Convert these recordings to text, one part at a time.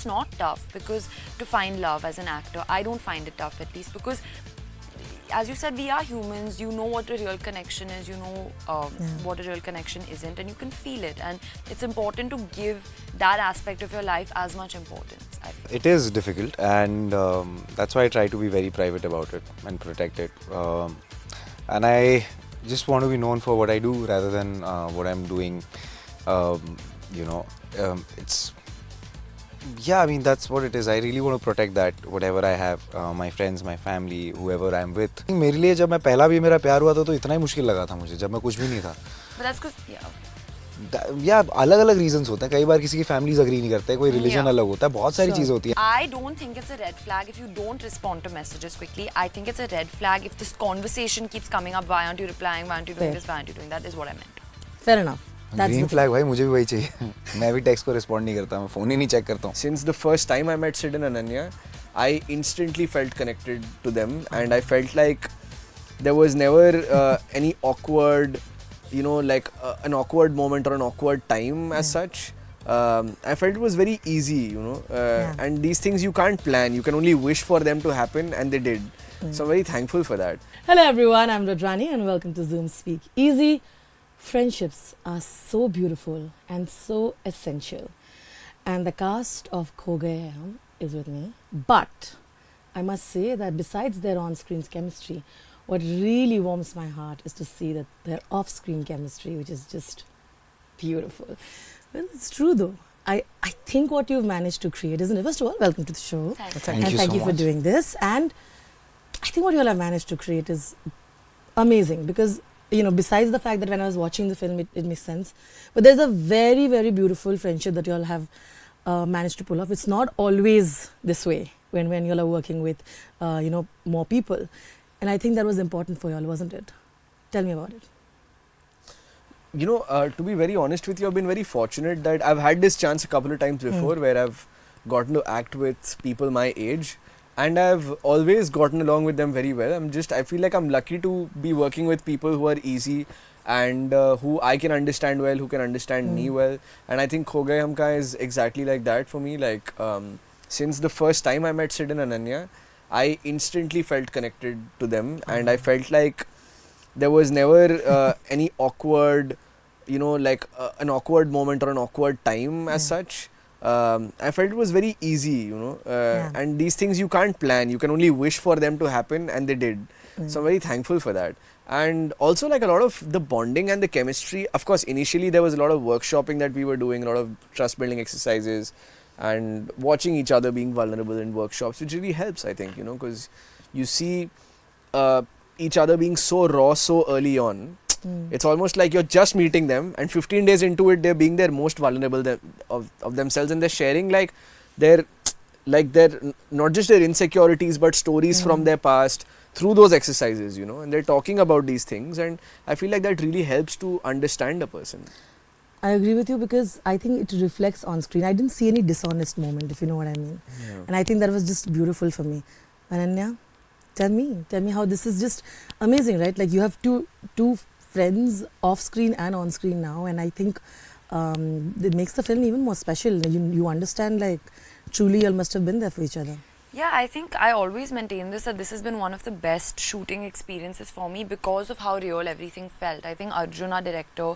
it's not tough because to find love as an actor, I don't find it tough at least because as you said, we are humans, you know what a real connection is, you know what a real connection isn't, and you can feel it, and it's important to give that aspect of your life as much importance, I feel. It is difficult, and that's why I try to be very private about it and protect it. And I just want to be known for what I do rather than what I'm doing. It's yeah, I mean that's what it is. I really want to protect that, whatever I have, my friends, my family, whoever I'm with. मेरे लिए जब मैं पहला भी मेरा प्यार हुआ था तो इतना ही मुश्किल लगा था मुझे, जब मैं कुछ भी नहीं था. But that's because या अलग अलग रीजंस होते हैं. कई बार किसी की फैमिलीज अग्री नहीं करते, कोई रिलीजन अलग होता है, बहुत सारी चीजें होती हैं. I don't think it's a red flag if you don't respond to messages quickly. I think it's a red flag if this conversation keeps coming up. Why aren't you replying? Why aren't you doing this? Why aren't you doing that? Is what I meant. Fair enough. Green flag भाई, मुझे भी वही चाहिए. मैं भी text को respond नहीं करता, मैं फोन ही नहीं चेक करता हूँ. Since the first time I met Sid and Ananya, I instantly felt connected to them, and I felt like there was never any awkward, like an awkward moment or an awkward time as such. I felt it was very easy, and these things you can't plan. You can only wish for them to happen, and they did. So I'm very thankful for that. Hello everyone, I'm Rodrani and welcome to Zoom Speak Easy. Friendships are so beautiful and so essential. And the cast of Kho Gaye Hum is with me. But I must say that besides their on-screen chemistry, what really warms my heart is to see that their off-screen chemistry, which is just beautiful. Well, it's true though. I think what you've managed to create, isn't it? First of all, welcome to the show. Thank you thank so you for much. doing this. And I think what you all have managed to create is amazing because besides the fact that when I was watching the film, it makes sense. But there's a very, very beautiful friendship that you all have managed to pull off. It's not always this way when you all are working with, more people. And I think that was important for you all, wasn't it? Tell me about it. To be very honest with you, I've been very fortunate that I've had this chance a couple of times before where I've gotten to act with people my age. And I've always gotten along with them very well. I feel like I'm lucky to be working with people who are easy and who I can understand well, who can understand me well. And I think Kho Gaye Hum Kahan is exactly like that for me. Like, since the first time I met Sid and Ananya, I instantly felt connected to them. And I felt like there was never any awkward, like an awkward moment or an awkward time as such. I felt it was very easy, and these things you can't plan. You can only wish for them to happen, and they did. So I'm very thankful for that. And also like a lot of the bonding and the chemistry. Of course, initially there was a lot of workshopping that we were doing, a lot of trust building exercises and watching each other being vulnerable in workshops, which really helps, I think, because you see each other being so raw so early on. It's almost like you're just meeting them, and 15 days into it, they're being their most vulnerable of themselves, and they're sharing their not just their insecurities, but stories from their past through those exercises, and they're talking about these things, and I feel like that really helps to understand a person. I agree with you because I think it reflects on screen. I didn't see any dishonest moment, if you know what I mean. Yeah. And I think that was just beautiful for me. Ananya, tell me how this is just amazing, right? Like you have two friends off screen and on screen now, and I think it makes the film even more special. You understand, like truly you all must have been there for each other. Yeah, I think I always maintain that this has been one of the best shooting experiences for me because of how real everything felt. I think Arjun, our director,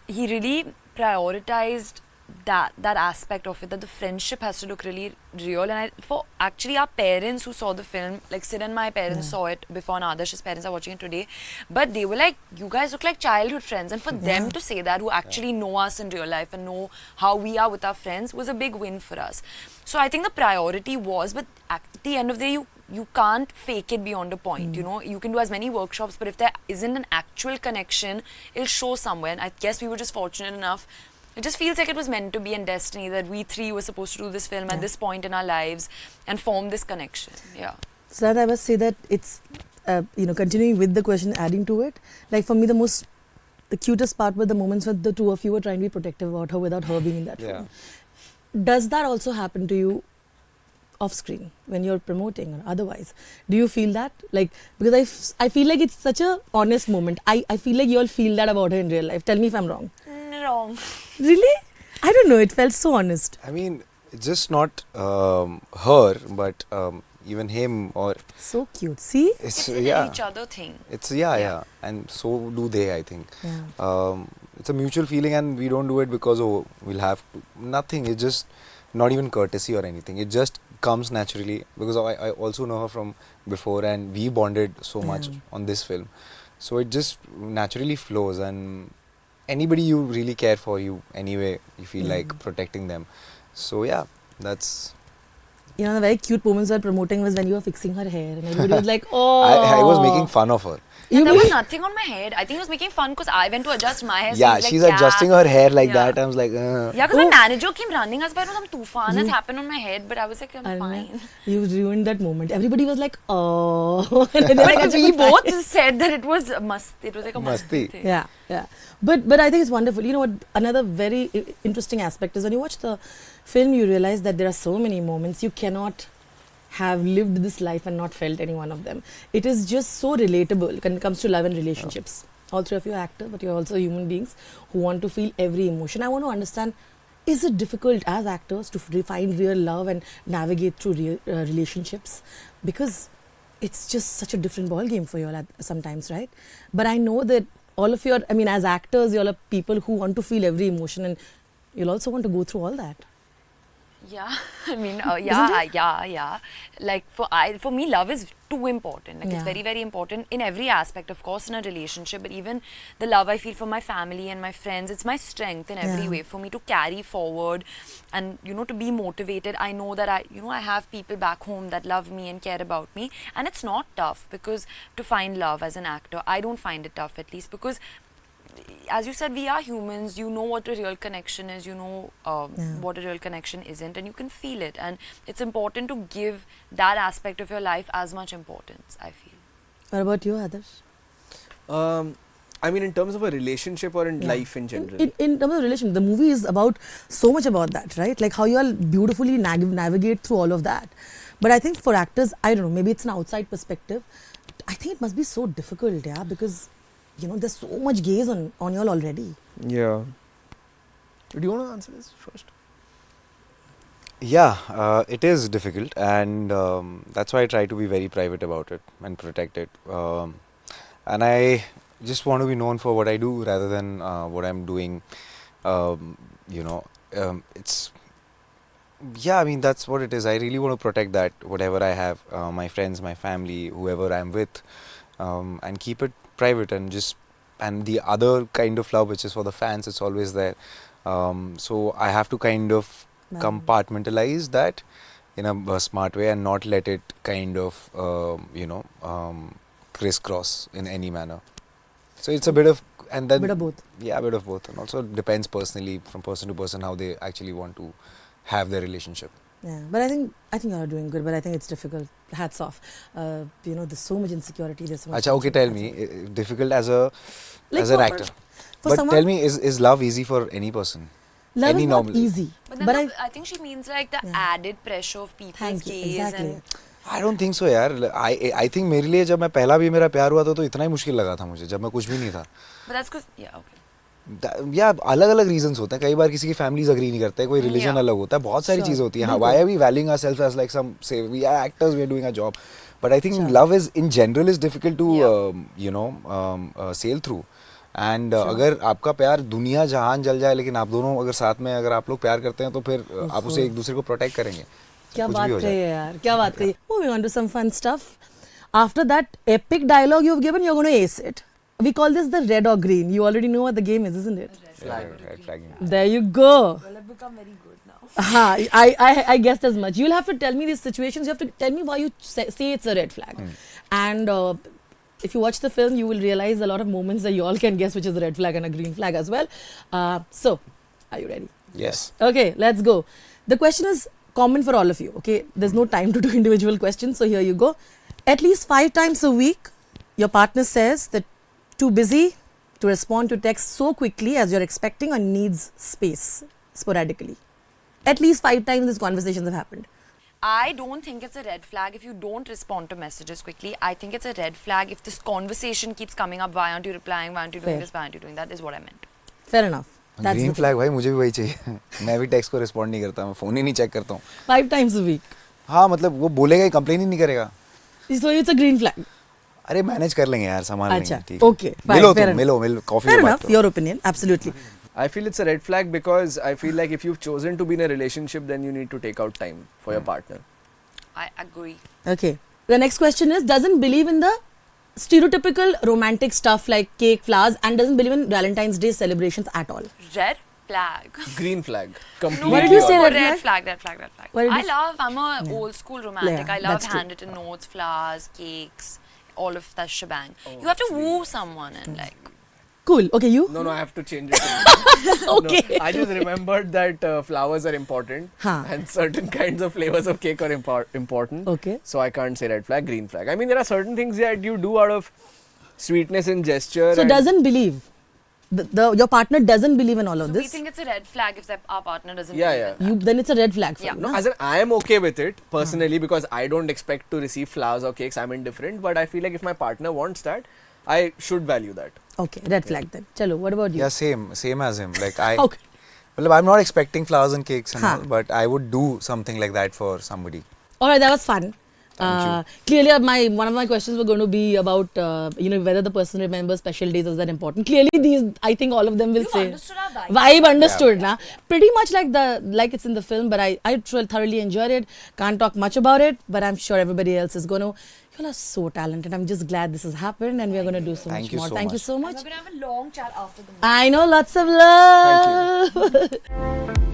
he really prioritized that aspect of it, that the friendship has to look really real. And for actually our parents who saw the film, like Sid and my parents saw it before, and Adarsh's parents are watching it today, but they were like, you guys look like childhood friends. And for them to say that, who actually know us in real life and know how we are with our friends, was a big win for us. So I think the priority was, but at the end of the day, you can't fake it beyond a point. You can do as many workshops, but if there isn't an actual connection, it'll show somewhere. And I guess we were just fortunate enough. It just feels like it was meant to be in destiny that we three were supposed to do this film at this point in our lives and form this connection. Yeah. So that I must say that it's, continuing with the question, adding to it, like for me the cutest part were the moments when the two of you were trying to be protective about her without her being in that film. Does that also happen to you off screen when you're promoting or otherwise? Do you feel that? Like, because I feel like it's such a honest moment. I feel like you all feel that about her in real life. Tell me if I'm wrong. Wrong. Really? I don't know. It felt so honest. I mean, it's just not her, but even him or So cute. See? It's yeah. an each other thing. It's yeah, and so do they. I think Yeah. it's a mutual feeling, and we don't do it because we'll have to. Nothing. It's just not even courtesy or anything. It just comes naturally because I also know her from before, and we bonded so much Yeah. on this film. So it just naturally flows, and anybody you really care for, you anyway, you feel like protecting them. So yeah, that's. You know, the very cute moments while promoting was when you were fixing her hair and everybody was like, oh. I was making fun of her. Yeah, there was nothing on my head. I think he was making fun because I went to adjust my hair. So Yeah, he was she's like, adjusting her hair like Yeah. that. I was like, Yeah, because my manager came running us by some tufan has happened on my head, but I was like, I'm Ananya, fine. you ruined that moment. Everybody was like, oh. And they were like, Like, we both said that it was it was like a Masti. masti thing. Yeah, yeah. But I think it's wonderful. You know what? Another very interesting aspect is when you watch the film, you realize that there are so many moments you cannot have lived this life and not felt any one of them. It is just so relatable when it comes to love and relationships. All three of you are actors, but you're also human beings who want to feel every emotion. I want to understand, is it difficult as actors to find real love and navigate through real relationships? Because it's just such a different ball game for you all sometimes, right? But I know that all of you are, I mean, as actors, you all are people who want to feel every emotion, and you'll also want to go through all that. Yeah, I mean, Isn't yeah. Like for me, love is too important. Like Yeah. it's very, very important in every aspect. Of course, in a relationship, but even the love I feel for my family and my friends, it's my strength in every Yeah. way for me to carry forward, and to be motivated. I know that I have people back home that love me and care about me, and it's not tough because to find love as an actor, I don't find it tough, at least because, as you said, we are humans. You know what a real connection is. You know what a real connection isn't, and you can feel it. And it's important to give that aspect of your life as much importance, I feel. What about you, Adarsh? I mean, in terms of a relationship or in Yeah. life in general. In terms of relation, the movie is about so much about that, right? Like how you all beautifully navigate through all of that. But I think for actors, I don't know, maybe it's an outside perspective. I think it must be so difficult, yeah, because there's so much gaze on you all already. Yeah. Do you want to answer this first? Yeah, it is difficult, and that's why I try to be very private about it and protect it. And I just want to be known for what I do rather than what I'm doing. It's yeah. I mean, that's what it is. I really want to protect that, whatever I have, my friends, my family, whoever I'm with, and keep it private, and the other kind of love, which is for the fans, it's always there. So I have to kind of compartmentalize that in a smart way and not let it kind of crisscross in any manner. So it's a bit of, and then Bit of both. Yeah, a bit of both, and also it depends personally from person to person how they actually want to have their relationship. Yeah, but I think you are doing good. But I think it's difficult. Hats off. There's so much insecurity. There's so much. Acha, okay, tell me, difficult as an for- actor. for But someone- tell me, is love easy for any person? Love any is not normal- easy. But then But I think she means like the Yeah. added pressure of people's Thank you. gaze Exactly. and I don't think so यार. I think मेरे लिए जब मैं पहला भी मेरा प्यार हुआ था तो इतना ही मुश्किल लगा था मुझे जब मैं कुछ भी नहीं था. but that's because okay. या अलग अलग रीजंस होते हैं. कई बार किसी की फैमिलीज अग्री नहीं करते, कोई रिलीजन Yeah. अलग होता है, बहुत सारी Sure. चीजें होती हैं. बिल्कुल. Why are we valuing ourselves as like some say we are actors, we are doing our job, but I think Sure. love is in general is difficult to Yeah. sail through. And अगर आपका प्यार दुनिया जहान जल जाए लेकिन आप दोनों अगर साथ में अगर आप लोग प्यार करते हैं तो फिर आप उसे एक दूसरे को प्रोटेक्ट करेंगे. क्या कुछ बात भी हो कही जाए. है यार, क्या बात कही. Moving on to some fun stuff. After that epic dialogue you've given, you're going to ace it. We call this the red or green. You already know what the game is, isn't it? Red flagging. There you go. Well, I've become very good now. I guessed as much. You'll have to tell me these situations. You have to tell me why you say it's a red flag. And if you watch the film, you will realize a lot of moments that you all can guess which is a red flag and a green flag as well. So, are you ready? Yes. Okay, let's go. The question is common for all of you. Okay, there's no time to do individual questions, so here you go. At least 5 times a week, your partner says that too busy to respond to texts so quickly as you're expecting or needs space sporadically. At least 5 times these conversations have happened. I don't think it's a red flag if you don't respond to messages quickly. I think it's a red flag if this conversation keeps coming up. Why aren't you replying? Why aren't you doing Fair. this? Why aren't you doing that? Is what I meant. Fair enough. That's green the flag भाई मुझे भी वही चाहिए मैं भी text को respond नहीं करता मैं फ़ोन ही नहीं चेक करता हूँ 5 times a week. हाँ मतलब वो बोलेगा ही कंप्लेन ही नहीं करेगा So it's a green flag. अरे मैनेज कर लेंगे यार संभाल अच्छा, लेंगे ठीक है। okay, fine, मिलो fair तुम मिलो कॉफी Fair पे बात enough, करो। your opinion, absolutely. I feel it's a red flag because I feel like if you've chosen to be in a relationship, then you need to take out time for your partner. I agree. Okay. The next question is, doesn't believe in the stereotypical romantic stuff like cake, flowers, and doesn't believe in Valentine's Day celebrations at all. Red flag. Green flag. No, Completely. What did you say, opposite. red flag? Red flag. What did I you love, I'm a old school romantic. Yeah, I love that's true. handwritten notes, flowers, cakes, all of that shebang. Oh, You have to sweet. woo someone and like, Cool. Okay, you? No, I have to change it. Okay. No, I just remembered that flowers are important Huh. and certain kinds of flavors of cake are important. Okay. So I can't say red flag, green flag. I mean, there are certain things that you do out of sweetness in gesture. So and doesn't believe. Your partner doesn't believe in all of so this. we think it's a red flag if our partner doesn't Yeah, believe yeah. in that. You then it's a red flag for Yeah. you. No, No? as in, I am okay with it personally because I don't expect to receive flowers or cakes. I'm indifferent. But I feel like if my partner wants that, I should value that. Okay, red flag then. Chalo, what about you? Yeah, same as him. Like I, Okay. well, I'm not expecting flowers and cakes and Huh. all, but I would do something like that for somebody. All right, that was fun. Thank Clearly, one of my questions were going to be about whether the person remembers special days. Is that important? Clearly, I think all of them will You've say understood our vibe. vibe understood. Na? Pretty much like it's in the film, but I thoroughly enjoyed it. Can't talk much about it, but I'm sure everybody else is going to. You all are so talented. I'm just glad this has happened, and we are going to do so Thank much you more. so Thank you much. so And much. we're going to have a long chat after the movie. I know, lots of love. Thank you.